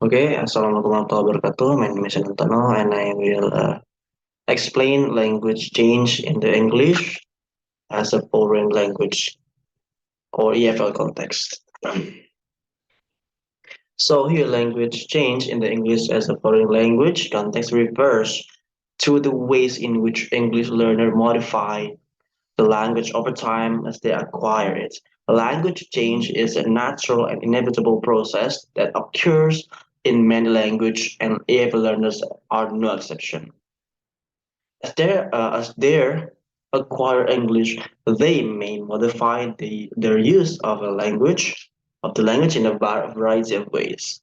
Okay, Assalamualaikum warahmatullahi wabarakatuh. My name is Antono, and I will explain language change in the English as a foreign language or EFL context. So here, language change in the English as a foreign language context refers to the ways in which English learners modify the language over time as they acquire it. Language change is a natural and inevitable process that occurs in many language, and EFL learners are no exception. As they acquire English, they may modify their use of the language in a variety of ways.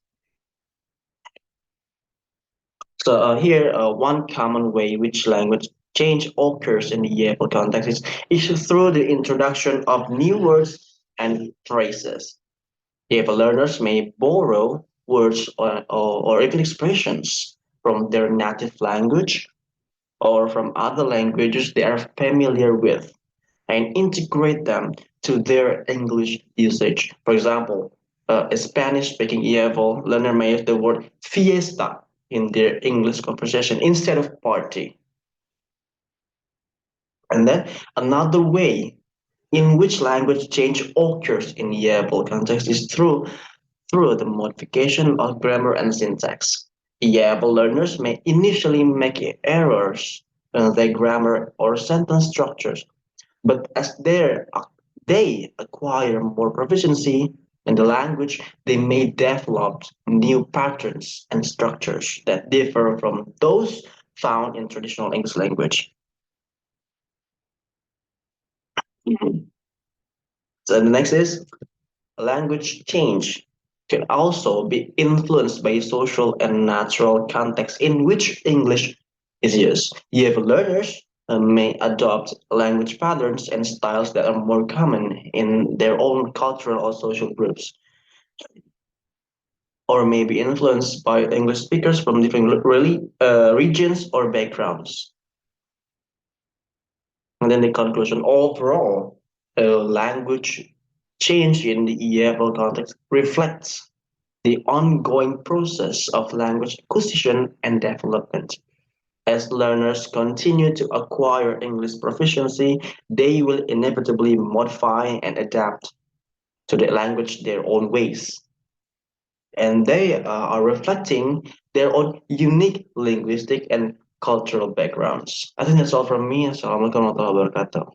So here, one common way which language change occurs in the EFL context is through the introduction of new words and phrases. EFL learners may borrow words or even expressions from their native language or from other languages they are familiar with and integrate them to their English usage. For example, a Spanish speaking EFL learner may use the word fiesta in their English conversation instead of party. And then another way in which language change occurs in EFL context is through the modification of grammar and syntax. EFL learners may initially make errors in their grammar or sentence structures, but as they acquire more proficiency in the language, they may develop new patterns and structures that differ from those found in traditional English language. So the next is language change can also be influenced by social and natural context in which English is used. Youth learners may adopt language patterns and styles that are more common in their own cultural or social groups, or may be influenced by English speakers from different regions or backgrounds. And then the conclusion overall, language change in the EFL context reflects the ongoing process of language acquisition and development. As learners continue to acquire English proficiency, they will inevitably modify and adapt to the language their own ways. And they are reflecting their own unique linguistic and cultural backgrounds. I think that's all from me. Assalamualaikum warahmatullahi wabarakatuh.